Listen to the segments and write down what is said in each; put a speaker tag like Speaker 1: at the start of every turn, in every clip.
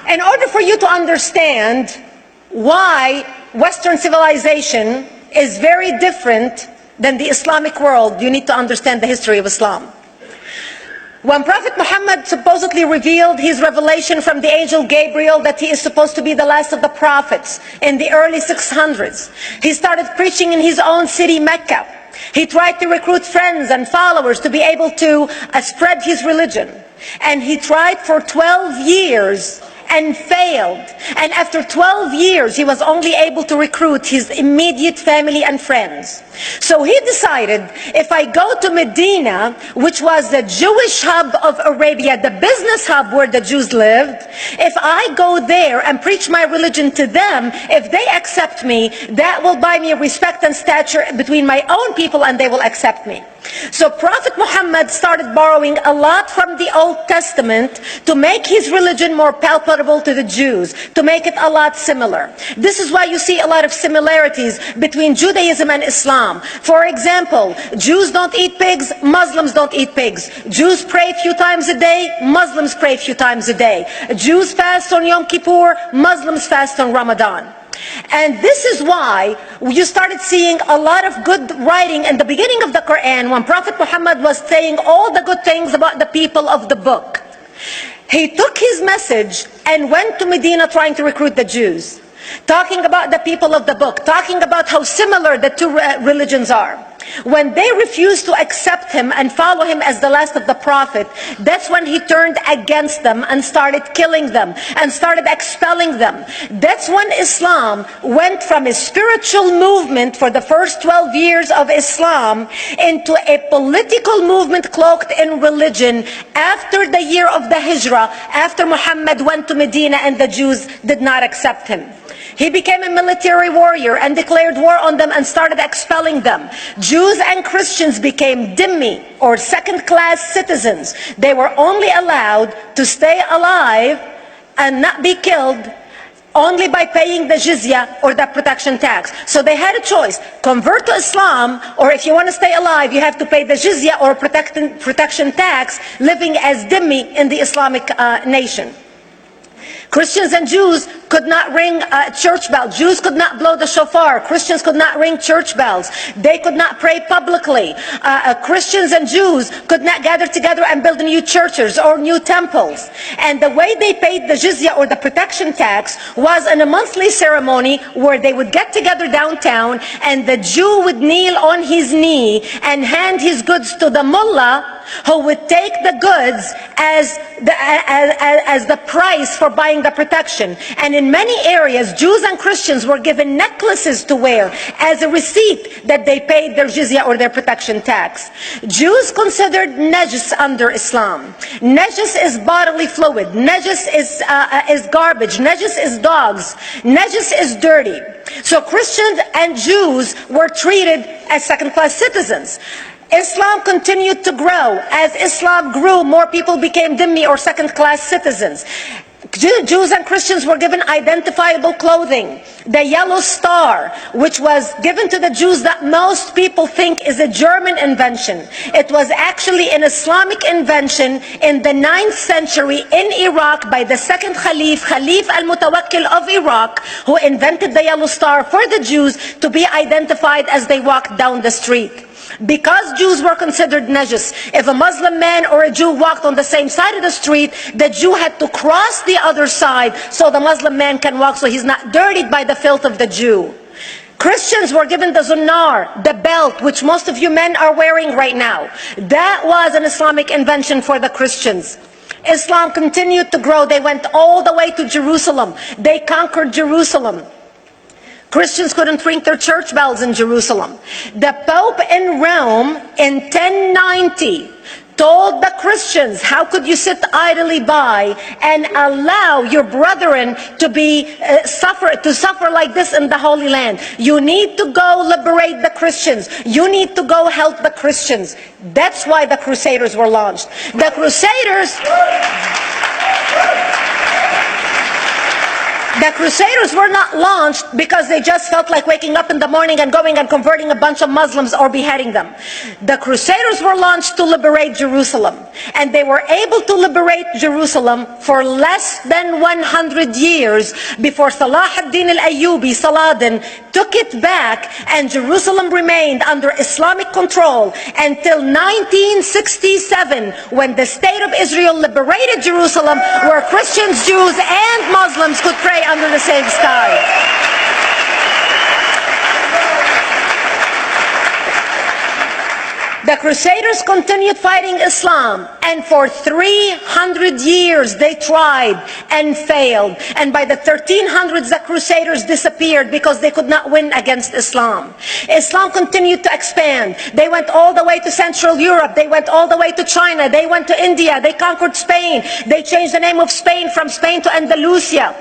Speaker 1: In order for you to understand why Western civilization is very different than the Islamic world, you need to understand the history of Islam. When Prophet Muhammad supposedly revealed his revelation from the angel Gabriel that he is supposed to be the last of the prophets in the early 600s, he started preaching in his own city, Mecca. He tried to recruit friends and followers to be able to spread his religion. And he tried for 12 years and failed. And after 12 years, he was only able to recruit his immediate family and friends. So he decided, if I go to Medina, which was the Jewish hub of Arabia, the business hub where the Jews lived, if I go there and preach my religion to them, if they accept me, that will buy me respect and stature between my own people, and they will accept me. So Prophet Muhammad started borrowing a lot from the Old Testament to make his religion more palpable to the Jews, to make it a lot similar. This is why you see a lot of similarities between Judaism and Islam. For example, Jews don't eat pigs, Muslims don't eat pigs. Jews pray a few times a day, Muslims pray a few times a day. Jews fast on Yom Kippur, Muslims fast on Ramadan. And this is why you started seeing a lot of good writing in the beginning of the Quran when Prophet Muhammad was saying all the good things about the people of the book. He took his message and went to Medina trying to recruit the Jews, talking about the people of the book, talking about how similar the two religions are. When they refused to accept him and follow him as the last of the prophet, that's when he turned against them and started killing them and started expelling them. That's when Islam went from a spiritual movement for the first 12 years of Islam into a political movement cloaked in religion after the year of the Hijrah, after Muhammad went to Medina and the Jews did not accept him. He became a military warrior and declared war on them and started expelling them. Jews and Christians became dhimmi, or second-class citizens. They were only allowed to stay alive and not be killed only by paying the jizya, or the protection tax. So they had a choice: convert to Islam, or if you want to stay alive, you have to pay the jizya or protection tax, living as dhimmi in the Islamic nation. Christians and Jews could not ring church bells. Jews could not blow the shofar. Christians could not ring church bells. They could not pray publicly. Christians and Jews could not gather together and build new churches or new temples. And the way they paid the jizya, or the protection tax, was in a monthly ceremony where they would get together downtown and the Jew would kneel on his knee and hand his goods to the mullah, who would take the goods as the price for buying the protection. And in many areas, Jews and Christians were given necklaces to wear as a receipt that they paid their jizya, or their protection tax. Jews considered najis under Islam. Najis is bodily fluid. Najis is garbage. Najis is dogs. Najis is dirty. So Christians and Jews were treated as second-class citizens. Islam continued to grow. As Islam grew, more people became dhimmi, or second-class citizens. Jews and Christians were given identifiable clothing. The yellow star, which was given to the Jews, that most people think is a German invention. It was actually an Islamic invention in the 9th century in Iraq by the second Khalif al-Mutawakkil of Iraq, who invented the yellow star for the Jews to be identified as they walked down the street. Because Jews were considered najis, if a Muslim man or a Jew walked on the same side of the street, the Jew had to cross the other side so the Muslim man can walk, so he's not dirtied by the filth of the Jew. Christians were given the zunnar, the belt, which most of you men are wearing right now. That was an Islamic invention for the Christians. Islam continued to grow. They went all the way to Jerusalem. They conquered Jerusalem. Christians couldn't ring their church bells in Jerusalem. The Pope in Rome in 1090 told the Christians, how could you sit idly by and allow your brethren to suffer like this in the Holy Land? You need to go liberate the Christians. You need to go help the Christians. That's why the Crusaders were launched. The Crusaders were not launched because they just felt like waking up in the morning and going and converting a bunch of Muslims or beheading them. The Crusaders were launched to liberate Jerusalem. And they were able to liberate Jerusalem for less than 100 years before Salah ad-Din al-Ayyubi, Saladin, took it back, and Jerusalem remained under Islamic control until 1967, when the State of Israel liberated Jerusalem, where Christians, Jews, and Muslims could pray under the same sky. The Crusaders continued fighting Islam, and for 300 years they tried and failed. And by the 1300s, the Crusaders disappeared because they could not win against Islam. Islam continued to expand. They went all the way to Central Europe. They went all the way to China. They went to India. They conquered Spain. They changed the name of Spain from Spain to Andalusia.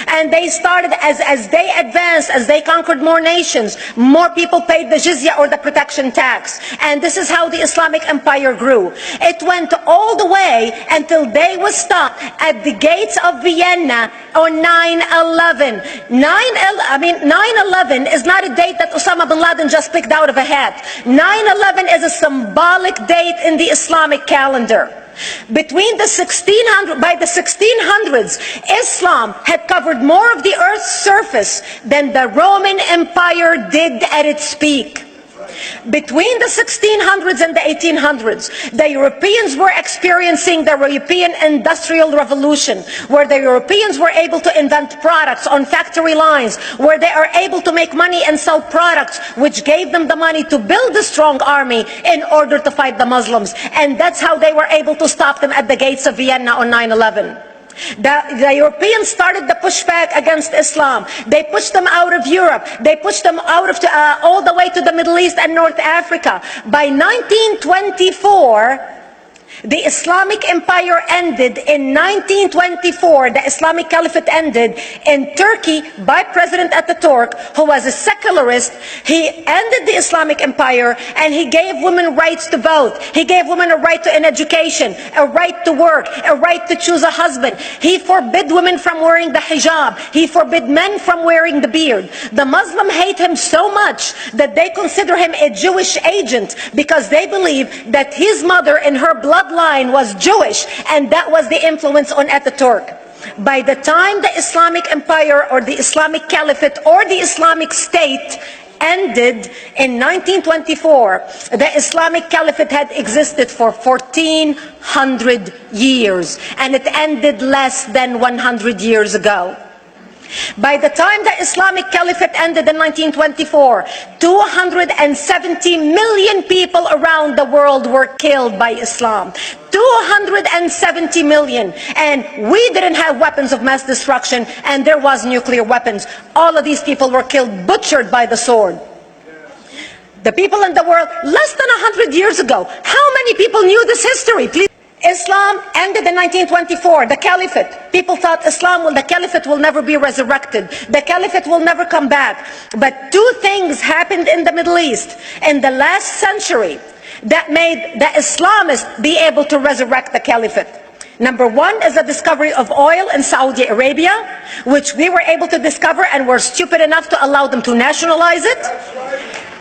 Speaker 1: And they started, as they advanced, as they conquered more nations, more people paid the jizya, or the protection tax. And this is how the Islamic Empire grew. It went all the way until they was stopped at the gates of Vienna on 9/11. 9/11 is not a date that Osama bin Laden just picked out of a hat. 9/11 is a symbolic date in the Islamic calendar. Between the 1600s, Islam had covered more of the earth's surface than the Roman Empire did at its peak. Between the 1600s and the 1800s, the Europeans were experiencing the European Industrial Revolution, where the Europeans were able to invent products on factory lines, where they are able to make money and sell products, which gave them the money to build a strong army in order to fight the Muslims. And that's how they were able to stop them at the gates of Vienna on 9/11. The Europeans started the pushback against Islam. They pushed them out of Europe. They pushed them out of all the way to the Middle East and North Africa. By 1924, the Islamic Empire ended. In 1924, the Islamic Caliphate ended in Turkey by President Ataturk, who was a secularist. He ended the Islamic Empire, and he gave women rights to vote. He gave women a right to an education, a right to work, a right to choose a husband. He forbid women from wearing the hijab. He forbid men from wearing the beard. The Muslims hate him so much that they consider him a Jewish agent, because they believe that his mother and her bloodline was Jewish, and that was the influence on Ataturk. By the time the Islamic Empire, or the Islamic Caliphate, or the Islamic State ended in 1924, the Islamic Caliphate had existed for 1400 years, and it ended less than 100 years ago. By the time the Islamic Caliphate ended in 1924, 270 million people around the world were killed by Islam. 270 million. And we didn't have weapons of mass destruction, and there was nuclear weapons. All of these people were killed, butchered by the sword. The people in the world, less than 100 years ago, how many people knew this history? Please. Islam ended in 1924, the Caliphate. People thought the Caliphate will never be resurrected. The Caliphate will never come back. But two things happened in the Middle East in the last century that made the Islamists be able to resurrect the Caliphate. Number one is the discovery of oil in Saudi Arabia, which we were able to discover and were stupid enough to allow them to nationalize it.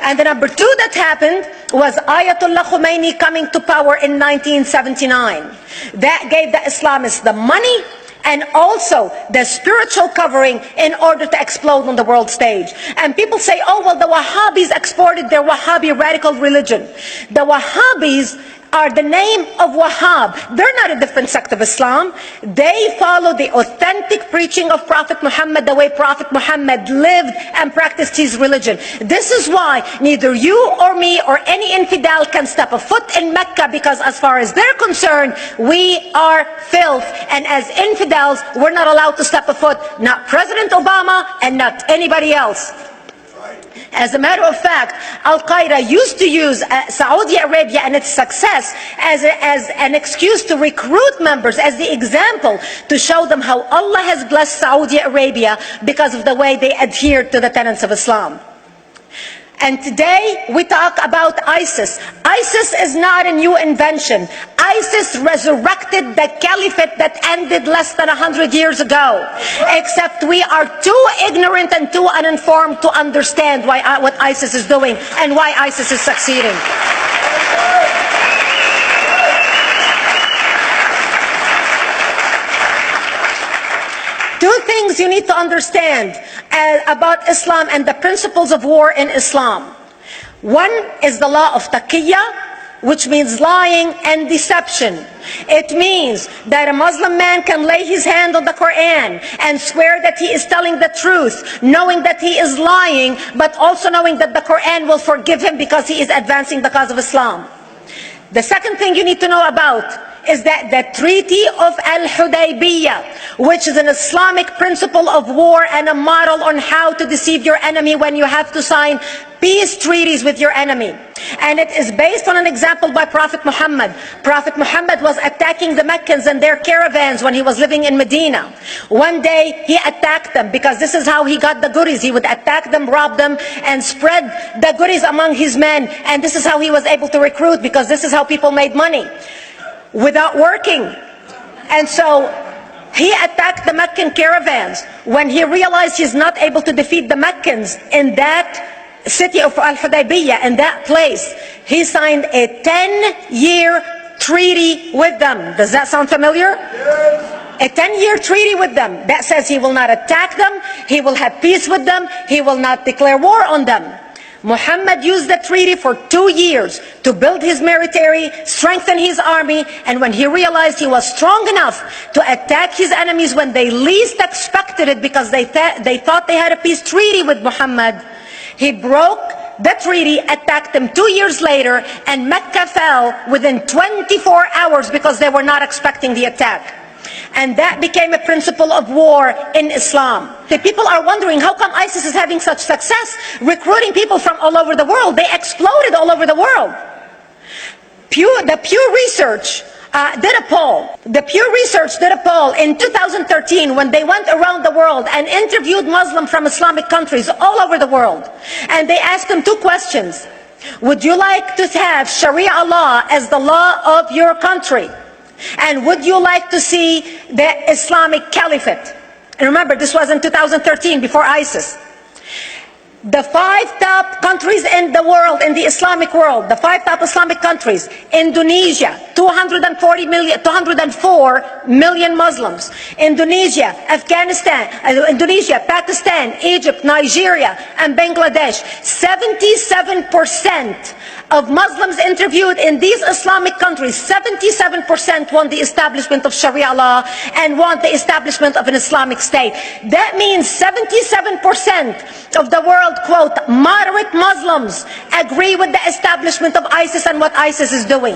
Speaker 1: And the number two that happened was Ayatollah Khomeini coming to power in 1979. That gave the Islamists the money and also the spiritual covering in order to explode on the world stage. And people say, oh, well, the Wahhabis exported their Wahhabi radical religion. The Wahhabis are the name of Wahhab. They're not a different sect of Islam. They follow the authentic preaching of Prophet Muhammad, the way Prophet Muhammad lived and practiced his religion. This is why neither you or me or any infidel can step a foot in Mecca, because as far as they're concerned, we are filth. And as infidels, we're not allowed to step a foot, not President Obama and not anybody else. As a matter of fact, Al-Qaeda used to use Saudi Arabia and its success as an excuse to recruit members, as the example to show them how Allah has blessed Saudi Arabia because of the way they adhere to the tenets of Islam. And today we talk about ISIS. ISIS is not a new invention. ISIS resurrected the caliphate that ended less than 100 years ago. Except we are too ignorant and too uninformed to understand what ISIS is doing and why ISIS is succeeding. Two things you need to understand about Islam and the principles of war in Islam. One is the law of taqiyya, which means lying and deception. It means that a Muslim man can lay his hand on the Quran and swear that he is telling the truth, knowing that he is lying, but also knowing that the Quran will forgive him because he is advancing the cause of Islam. The second thing you need to know about is that the Treaty of Al-Hudaybiyah, which is an Islamic principle of war and a model on how to deceive your enemy when you have to sign peace treaties with your enemy. And it is based on an example by Prophet Muhammad. Prophet Muhammad was attacking the Meccans and their caravans when he was living in Medina. One day he attacked them because this is how he got the goodies. He would attack them, rob them, and spread the goodies among his men. And this is how he was able to recruit, because this is how people made money, without working. And so he attacked the Meccan caravans. When he realized he's not able to defeat the Meccans in that city of Al-Hudaybiyah, in that place, he signed a 10-year treaty with them. Does that sound familiar? A 10-year treaty with them that says he will not attack them, he will have peace with them, he will not declare war on them. Muhammad used the treaty for 2 years to build his military, strengthen his army, and when he realized he was strong enough to attack his enemies when they least expected it, because they thought they had a peace treaty with Muhammad, he broke the treaty, attacked them 2 years later, and Mecca fell within 24 hours because they were not expecting the attack. And that became a principle of war in Islam. The people are wondering, how come ISIS is having such success recruiting people from all over the world? They exploded all over the world. The Pew Research did a poll. The Pew Research did a poll in 2013 when they went around the world and interviewed Muslims from Islamic countries all over the world. And they asked them 2 questions. Would you like to have Sharia law as the law of your country? And would you like to see the Islamic Caliphate? And remember, this was in 2013, before ISIS. The 5 top countries in the world, in the Islamic world, the 5 top Islamic countries: Indonesia, 204 million Muslims. Indonesia, Pakistan, Egypt, Nigeria, and Bangladesh. 77% of Muslims interviewed in these Islamic countries, 77% want the establishment of Sharia law and want the establishment of an Islamic state. That means 77% of the world, quote, moderate Muslims agree with the establishment of ISIS and what ISIS is doing.